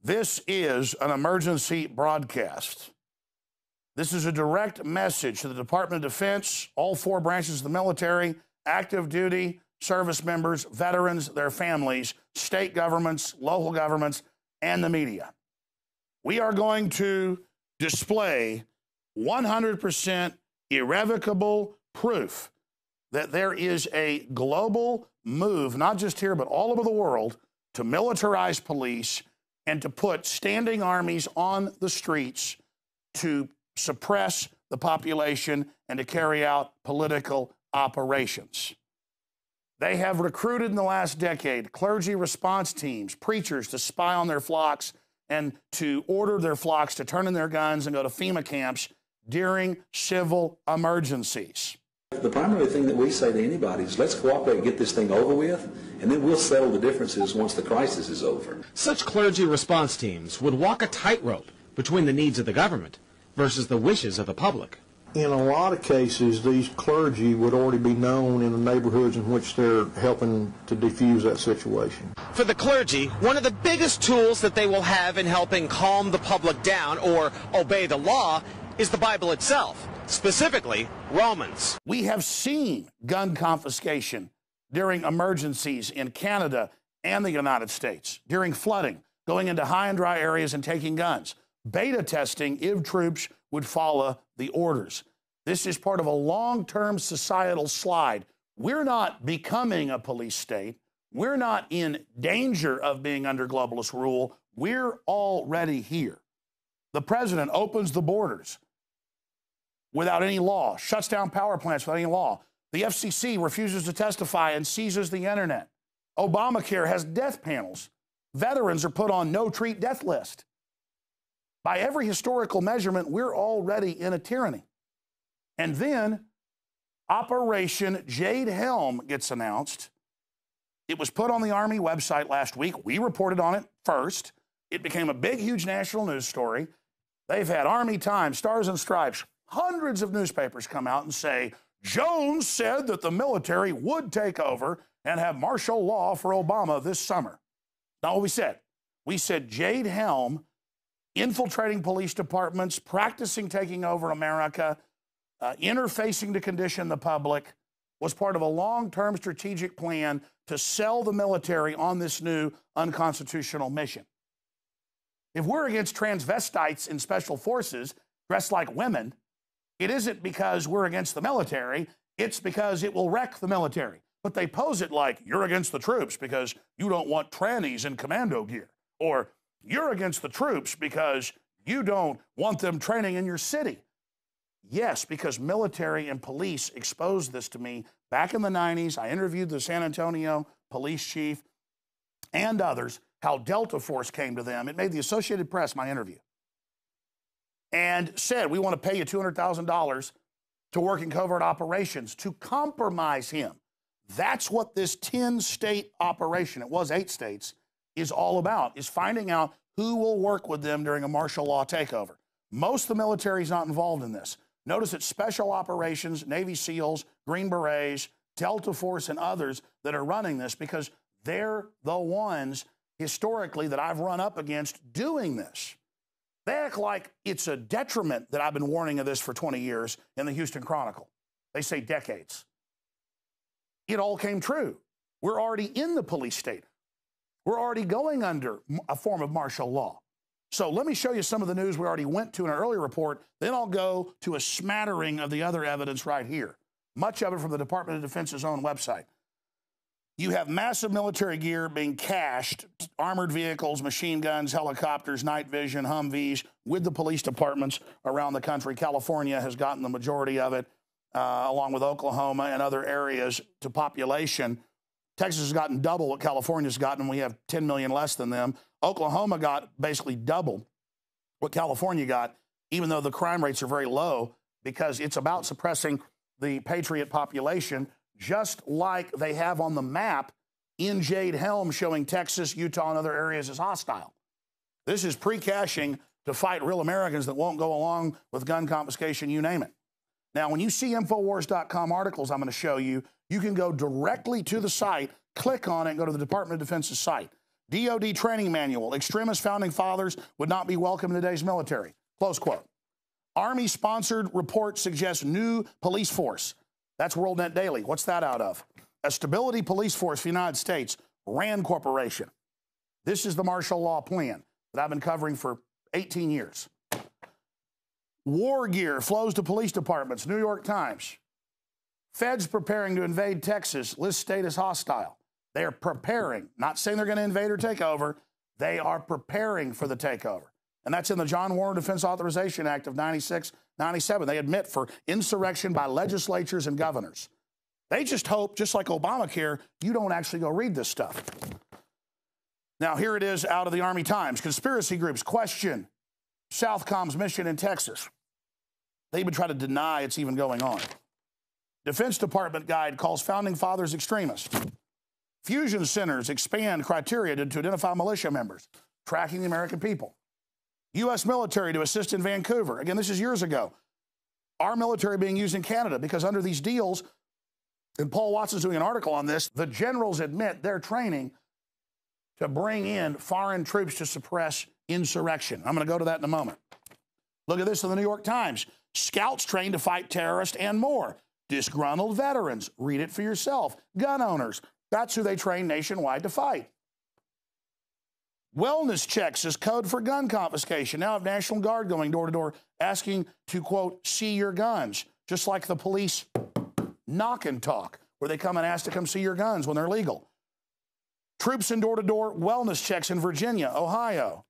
This is an emergency broadcast. This is a direct message to the Department of Defense, all four branches of the military, active duty, service members, veterans, their families, state governments, local governments, and the media. We are going to display 100% irrevocable proof that there is a global move, not just here, but all over the world, to militarize police and to put standing armies on the streets to suppress the population and to carry out political operations. They have recruited in the last decade clergy response teams, preachers to spy on their flocks and to order their flocks to turn in their guns and go to FEMA camps during civil emergencies. The primary thing that we say to anybody is let's cooperate and get this thing over with, and then we'll settle the differences once the crisis is over. Such clergy response teams would walk a tightrope between the needs of the government versus the wishes of the public. In a lot of cases, these clergy would already be known in the neighborhoods in which they're helping to defuse that situation. For the clergy, one of the biggest tools that they will have in helping calm the public down or obey the law is the Bible itself, specifically Romans. We have seen gun confiscation during emergencies in Canada and the United States, during flooding, going into high and dry areas and taking guns. Beta testing if troops would follow the orders. This is part of a long-term societal slide. We're not becoming a police state. We're not in danger of being under globalist rule. We're already here. The president opens the borders without any law, shuts down power plants without any law. The FCC refuses to testify and seizes the internet. Obamacare has death panels. Veterans are put on no-treat death list. By every historical measurement, we're already in a tyranny. And then Operation Jade Helm gets announced. It was put on the Army website last week. We reported on it first. It became a big, huge national news story. They've had Army Times, Stars and Stripes, hundreds of newspapers come out and say, Jones said that the military would take over and have martial law for Obama this summer. Not what we said. We said Jade Helm, infiltrating police departments, practicing taking over America, interfacing to condition the public, was part of a long-term strategic plan to sell the military on this new unconstitutional mission. If we're against transvestites in special forces dressed like women, it isn't because we're against the military, it's because it will wreck the military. But they pose it like you're against the troops because you don't want trannies in commando gear, or you're against the troops because you don't want them training in your city. Yes, because military and police exposed this to me back in the 90s. I interviewed the San Antonio police chief and others, how Delta Force came to them. It made the Associated Press my interview. And said, we want to pay you $200,000 to work in covert operations to compromise him. That's what this 10-state operation, it was 8 states, is all about, is finding out who will work with them during a martial law takeover. Most of the military is not involved in this. Notice it's special operations, Navy SEALs, Green Berets, Delta Force, and others that are running this because they're the ones historically that I've run up against doing this. They act like it's a detriment that I've been warning of this for 20 years in the Houston Chronicle. They say decades. It all came true. We're already in the police state. We're already going under a form of martial law. So let me show you some of the news we already went to in an earlier report. Then I'll go to a smattering of the other evidence right here. Much of it from the Department of Defense's own website. You have massive military gear being cached, armored vehicles, machine guns, helicopters, night vision, Humvees, with the police departments around the country. California has gotten the majority of it, along with Oklahoma and other areas to population. Texas has gotten double what California's gotten. We have 10 million less than them. Oklahoma got basically double what California got, even though the crime rates are very low, because it's about suppressing the patriot population, just like they have on the map in Jade Helm showing Texas, Utah, and other areas as hostile. This is pre-caching to fight real Americans that won't go along with gun confiscation, you name it. Now, when you see Infowars.com articles I'm going to show you, you can go directly to the site, click on it, and go to the Department of Defense's site. DOD training manual, extremist founding fathers would not be welcome in today's military. Close quote. Army-sponsored report suggests new police force. That's WorldNet Daily. What's that out of? A stability police force for the United States, RAND Corporation. This is the martial law plan that I've been covering for 18 years. War gear flows to police departments, New York Times. Feds preparing to invade Texas, list state as hostile. They are preparing, not saying they're going to invade or take over. They are preparing for the takeover. And that's in the John Warner Defense Authorization Act of 96, 97. They admit for insurrection by legislatures and governors. They just hope, just like Obamacare, you don't actually go read this stuff. Now, here it is out of the Army Times. Conspiracy groups question Southcom's mission in Texas. They even try to deny it's even going on. Defense Department guide calls founding fathers extremists. Fusion centers expand criteria to identify militia members, tracking the American people. U.S. military to assist in Vancouver. Again, this is years ago. Our military being used in Canada because under these deals, and Paul Watson's doing an article on this, the generals admit they're training to bring in foreign troops to suppress insurrection. I'm going to go to that in a moment. Look at this in the New York Times. Scouts trained to fight terrorists and more. Disgruntled veterans. Read it for yourself. Gun owners. That's who they train nationwide to fight. Wellness checks is code for gun confiscation. Now have National Guard going door to door asking to, quote, see your guns. Just like the police knock and talk, where they come and ask to come see your guns when they're legal. Troops in door-to-door wellness checks in Virginia, Ohio.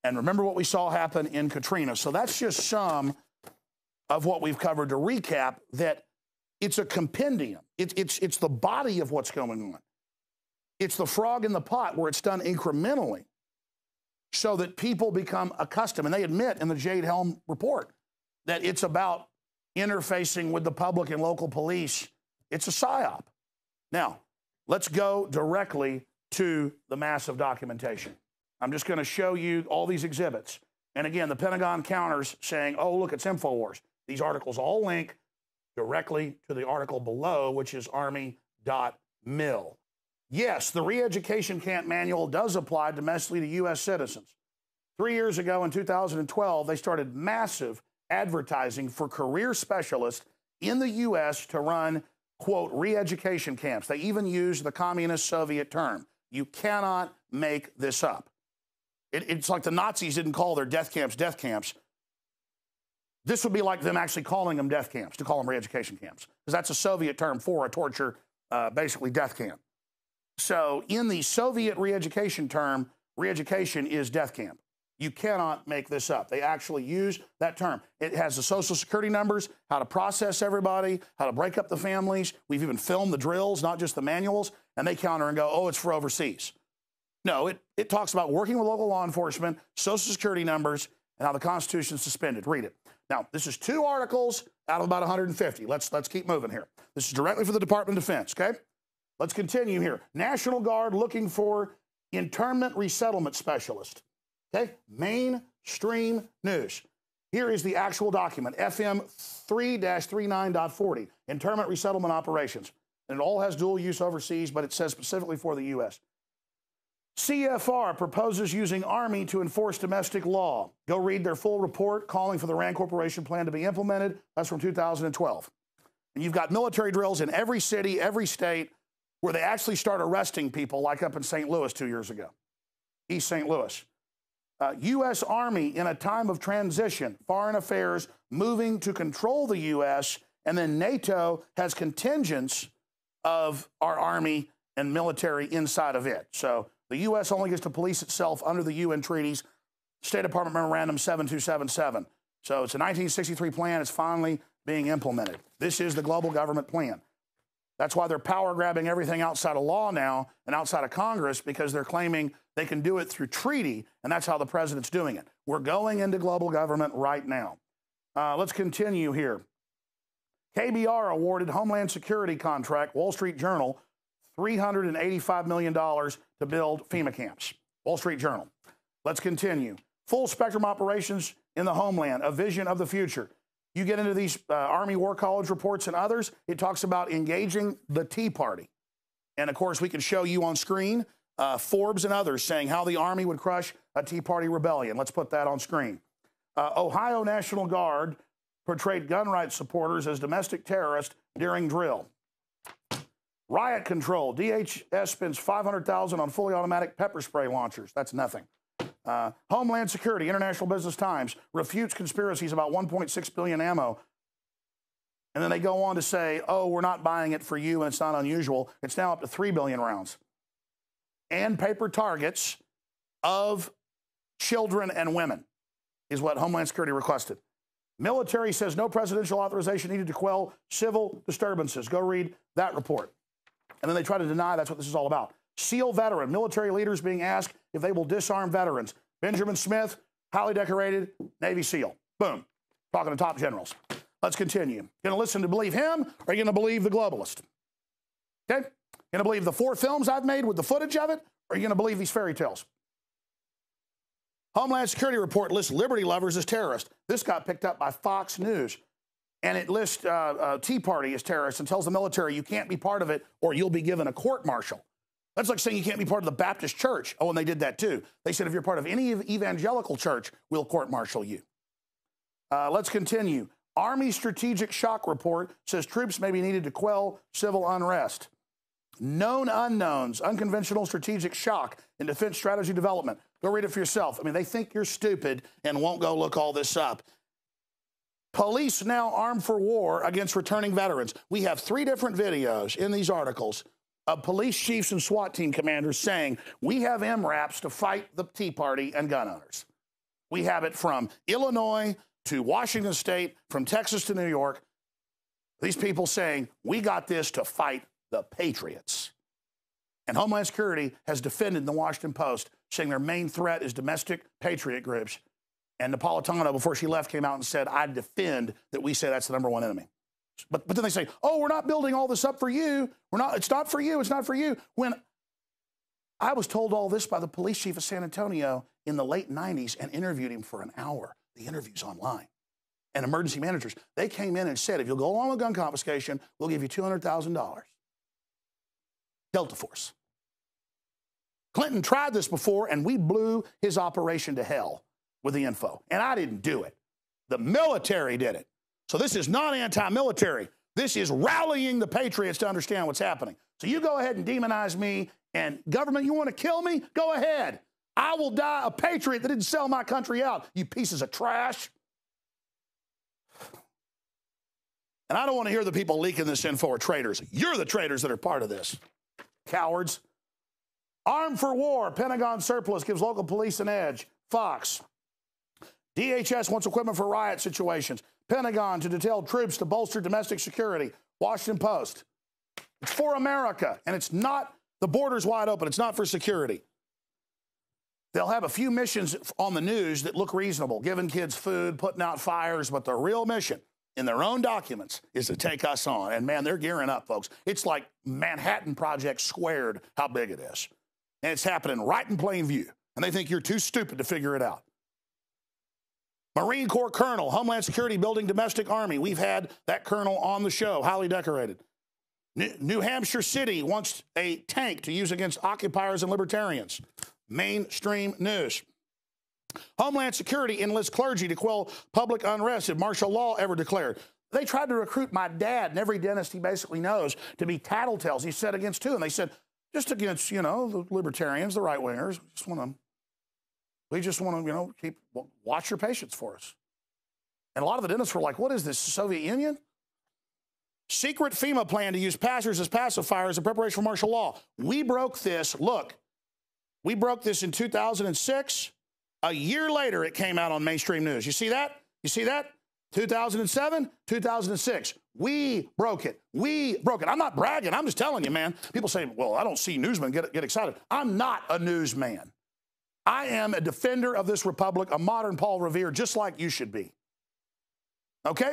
And remember what we saw happen in Katrina. So that's just some of what we've covered to recap that it's a compendium. It's the body of what's going on. It's the frog in the pot where it's done incrementally so that people become accustomed. And they admit in the Jade Helm report that it's about interfacing with the public and local police. It's a psyop. Now, let's go directly to the massive documentation. I'm just going to show you all these exhibits. And again, the Pentagon counters saying, oh, look, it's InfoWars. These articles all link directly to the article below, which is Army.mil. Yes, the re-education camp manual does apply domestically to U.S. citizens. 3 years ago in 2012, they started massive advertising for career specialists in the U.S. to run, quote, re-education camps. They even used the communist Soviet term. You cannot make this up. It's like the Nazis didn't call their death camps. This would be like them actually calling them death camps, to call them re-education camps, because that's a Soviet term for a torture, basically death camp. So in the Soviet re-education term, re-education is death camp. You cannot make this up. They actually use that term. It has the social security numbers, how to process everybody, how to break up the families. We've even filmed the drills, not just the manuals, and they counter and go, oh, it's for overseas. No, it talks about working with local law enforcement, social security numbers, and how the Constitution is suspended. Read it. Now, this is 2 articles out of about 150. Let's keep moving here. This is directly for the Department of Defense, okay? Let's continue here. National Guard looking for internment resettlement specialist. Okay, mainstream news. Here is the actual document, FM 3-39.40, internment resettlement operations. And it all has dual use overseas, but it says specifically for the U.S. CFR proposes using Army to enforce domestic law. Go read their full report calling for the RAND Corporation plan to be implemented. That's from 2012. And you've got military drills in every city, every state, where they actually start arresting people, like up in St. Louis 2 years ago, East St. Louis. U.S. Army in a time of transition, foreign affairs moving to control the U.S., and then NATO has contingents of our Army and military inside of it. So the U.S. only gets to police itself under the UN treaties, State Department Memorandum 7277. So it's a 1963 plan. It's finally being implemented. This is the global government plan. That's why they're power grabbing everything outside of law now and outside of Congress, because they're claiming they can do it through treaty, and that's how the president's doing it. We're going into global government right now. Let's continue here. KBR awarded Homeland Security contract, Wall Street Journal, $385 million to build FEMA camps. Wall Street Journal. Let's continue. Full spectrum operations in the homeland, a vision of the future. You get into these Army War College reports and others, it talks about engaging the Tea Party. And of course, we can show you on screen Forbes and others saying how the Army would crush a Tea Party rebellion. Let's put that on screen. Ohio National Guard portrayed gun rights supporters as domestic terrorists during drill. Riot control. DHS spends $500,000 on fully automatic pepper spray launchers. That's nothing. Homeland Security, International Business Times, refutes conspiracies about 1.6 billion ammo. And then they go on to say, oh, we're not buying it for you, and it's not unusual. It's now up to 3 billion rounds. And paper targets of children and women is what Homeland Security requested. Military says no presidential authorization needed to quell civil disturbances. Go read that report. And then they try to deny that's what this is all about. SEAL veteran, military leaders being asked if they will disarm veterans. Benjamin Smith, highly decorated Navy SEAL. Boom. Talking to top generals. Let's continue. Going to listen to believe him, or are you going to believe the globalist? Okay? Going to believe the 4 films I've made with the footage of it, or are you going to believe these fairy tales? Homeland Security report lists liberty lovers as terrorists. This got picked up by Fox News. And it lists Tea Party as terrorists and tells the military you can't be part of it or you'll be given a court-martial. That's like saying you can't be part of the Baptist church. Oh, and they did that too. They said if you're part of any evangelical church, we'll court-martial you. Let's continue. Army Strategic Shock Report says troops may be needed to quell civil unrest. Known unknowns, unconventional strategic shock in defense strategy development. Go read it for yourself. I mean, they think you're stupid and won't go look all this up. Police now armed for war against returning veterans. We have 3 different videos in these articles of police chiefs and SWAT team commanders saying, we have MRAPs to fight the Tea Party and gun owners. We have it from Illinois to Washington State, from Texas to New York. These people saying, we got this to fight the patriots. And Homeland Security has defended in the Washington Post, saying their main threat is domestic patriot groups. And Napolitano, before she left, came out and said, I defend that we say that's the #1 enemy. But then they say, oh, we're not building all this up for you. It's not for you. It's not for you. When I was told all this by the police chief of San Antonio in the late 90s and interviewed him for an hour. The interview's online. And emergency managers, they came in and said, if you'll go along with gun confiscation, we'll give you $200,000. Delta Force. Clinton tried this before, and we blew his operation to hell with the info. And I didn't do it. The military did it. So this is not anti-military. This is rallying the patriots to understand what's happening. So you go ahead and demonize me, and government, you want to kill me? Go ahead. I will die a patriot that didn't sell my country out, you pieces of trash. And I don't want to hear the people leaking this info are traitors. You're the traitors that are part of this. Cowards. Armed for war, Pentagon surplus gives local police an edge. Fox. DHS wants equipment for riot situations. Pentagon to detail troops to bolster domestic security. Washington Post. It's for America, and it's not, the border's wide open. It's not for security. They'll have a few missions on the news that look reasonable, giving kids food, putting out fires, but the real mission in their own documents is to take us on. And man, they're gearing up, folks. It's like Manhattan Project squared how big it is. And it's happening right in plain view. And they think you're too stupid to figure it out. Marine Corps Colonel, Homeland Security building domestic army. We've had that colonel on the show, highly decorated. New Hampshire City wants a tank to use against occupiers and libertarians. Mainstream news. Homeland Security enlists clergy to quell public unrest if martial law ever declared. They tried to recruit my dad and every dentist he basically knows to be tattletales. He said against 2, and they said, just against, the libertarians, the right-wingers. We just want to, watch your patients for us. And a lot of the dentists were like, what is this, Soviet Union? Secret FEMA plan to use passers as pacifiers in preparation for martial law. We broke this. Look, we broke this in 2006. A year later, it came out on mainstream news. You see that? 2007, 2006. We broke it. I'm not bragging. I'm just telling you, man. People say, well, I don't see newsmen get excited. I'm not a newsman. I am a defender of this republic, a modern Paul Revere, just like you should be. Okay?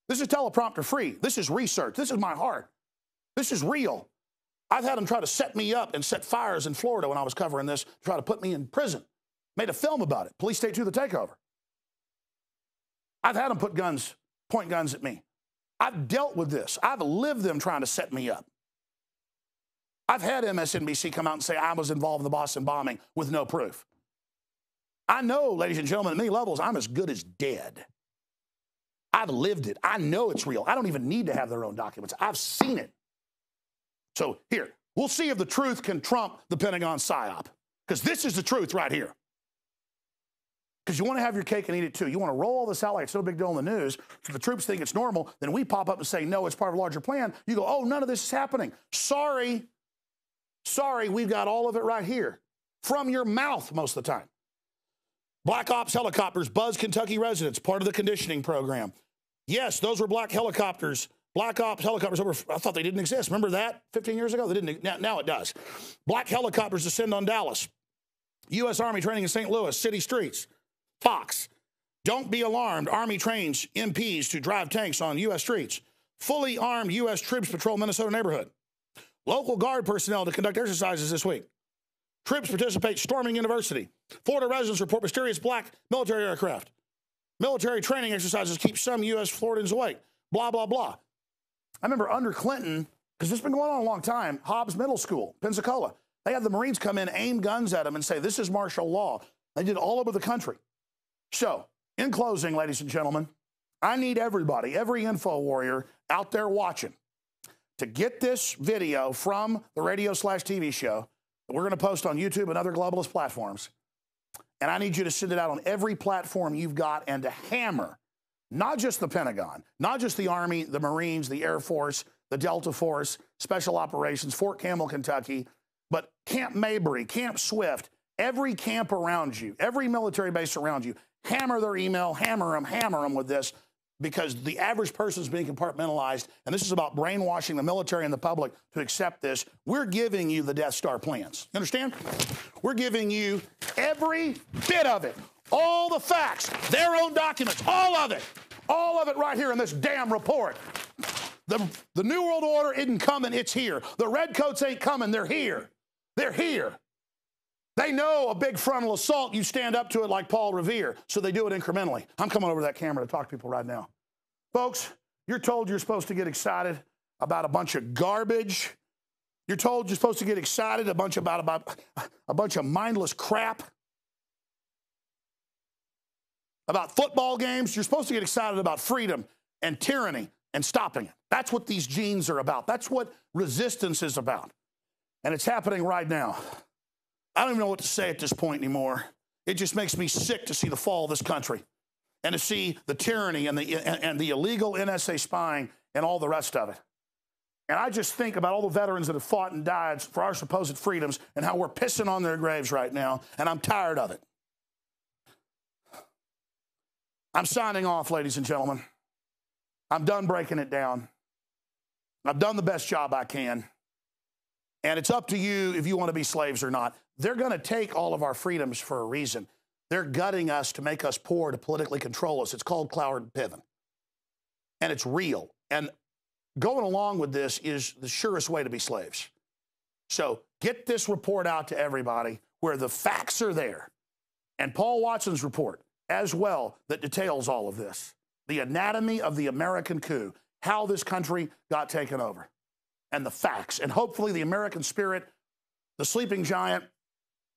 This is teleprompter free. This is research. This is my heart. This is real. I've had them try to set me up and set fires in Florida when I was covering this, try to put me in prison. Made a film about it. Police State 2, The Takeover. I've had them point guns at me. I've dealt with this. I've lived them trying to set me up. I've had MSNBC come out and say I was involved in the Boston bombing with no proof. I know, ladies and gentlemen, at many levels, I'm as good as dead. I've lived it. I know it's real. I don't even need to have their own documents. I've seen it. So here, we'll see if the truth can trump the Pentagon psyop, because this is the truth right here. Because you want to have your cake and eat it too. You want to roll all this out like it's no big deal in the news, so the troops think it's normal, then we pop up and say, no, it's part of a larger plan. You go, oh, none of this is happening. Sorry, we've got all of it right here. From your mouth most of the time. Black Ops helicopters buzz Kentucky residents, part of the conditioning program. Yes, those were black helicopters. Black Ops helicopters, I thought they didn't exist. Remember that 15 years ago? They didn't. Now it does. Black helicopters descend on Dallas. U.S. Army training in St. Louis, city streets. Fox. Don't be alarmed. Army trains MPs to drive tanks on U.S. streets. Fully armed U.S. troops patrol Minnesota neighborhood. Local guard personnel to conduct exercises this week. Troops participate storming university. Florida residents report mysterious black military aircraft. Military training exercises keep some U.S. Floridians awake. Blah, blah, blah. I remember under Clinton, because this has been going on a long time, Hobbs Middle School, Pensacola. They had the Marines come in, aim guns at them, and say, this is martial law. They did it all over the country. So, in closing, ladies and gentlemen, I need everybody, every info warrior out there watching, to get this video from the radio/TV show that we're going to post on YouTube and other globalist platforms. And I need you to send it out on every platform you've got and to hammer, not just the Pentagon, not just the Army, the Marines, the Air Force, the Delta Force, Special Operations, Fort Campbell, Kentucky, but Camp Mabry, Camp Swift, every camp around you, every military base around you. Hammer their email, hammer them with this, because the average person is being compartmentalized, and this is about brainwashing the military and the public to accept this. We're giving you the Death Star plans. You understand? We're giving you every bit of it, all the facts, their own documents, all of it right here in this damn report. The New World Order isn't coming, it's here. The Redcoats ain't coming, they're here. They're here. They know a big frontal assault, you stand up to it like Paul Revere, so they do it incrementally. I'm coming over to that camera to talk to people right now. Folks, you're told you're supposed to get excited about a bunch of garbage. You're told you're supposed to get excited about a bunch of mindless crap. About football games, you're supposed to get excited about freedom and tyranny and stopping it. That's what these genes are about. That's what resistance is about. And it's happening right now. I don't even know what to say at this point anymore. It just makes me sick to see the fall of this country and to see the tyranny and the illegal NSA spying and all the rest of it. And I just think about all the veterans that have fought and died for our supposed freedoms and how we're pissing on their graves right now, and I'm tired of it. I'm signing off, ladies and gentlemen. I'm done breaking it down. I've done the best job I can. And it's up to you if you want to be slaves or not. They're going to take all of our freedoms for a reason. They're gutting us to make us poor, to politically control us. It's called Cloward Piven. And it's real. And going along with this is the surest way to be slaves. So get this report out to everybody where the facts are there. And Paul Watson's report as well that details all of this. The anatomy of the American coup, how this country got taken over. And the facts. And hopefully the American spirit, the sleeping giant,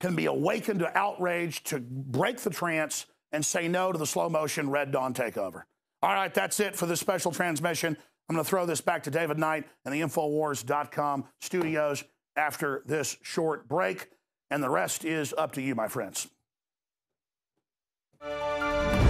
can be awakened to outrage, to break the trance, and say no to the slow motion Red Dawn takeover. All right, that's it for this special transmission. I'm going to throw this back to David Knight and the Infowars.com studios after this short break. And the rest is up to you, my friends.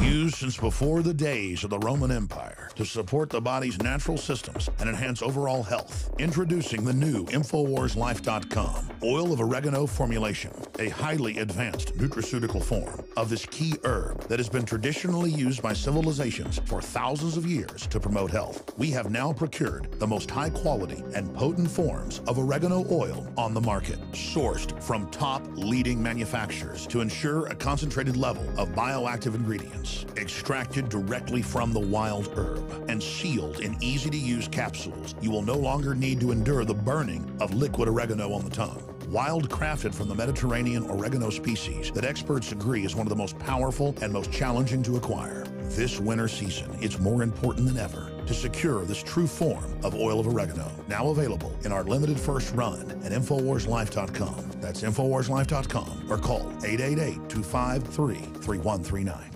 Used since before the days of the Roman Empire to support the body's natural systems and enhance overall health. Introducing the new InfoWarsLife.com oil of oregano formulation, a highly advanced nutraceutical form of this key herb that has been traditionally used by civilizations for thousands of years to promote health. We have now procured the most high quality and potent forms of oregano oil on the market, sourced from top leading manufacturers to ensure a concentrated level of bioactive ingredients, extracted directly from the wild herb and sealed in easy-to-use capsules. You will no longer need to endure the burning of liquid oregano on the tongue. Wild crafted from the Mediterranean oregano species that experts agree is one of the most powerful and most challenging to acquire. This winter season, it's more important than ever to secure this true form of oil of oregano. Now available in our limited first run at InfoWarsLife.com. That's InfoWarsLife.com or call 888-253-3139.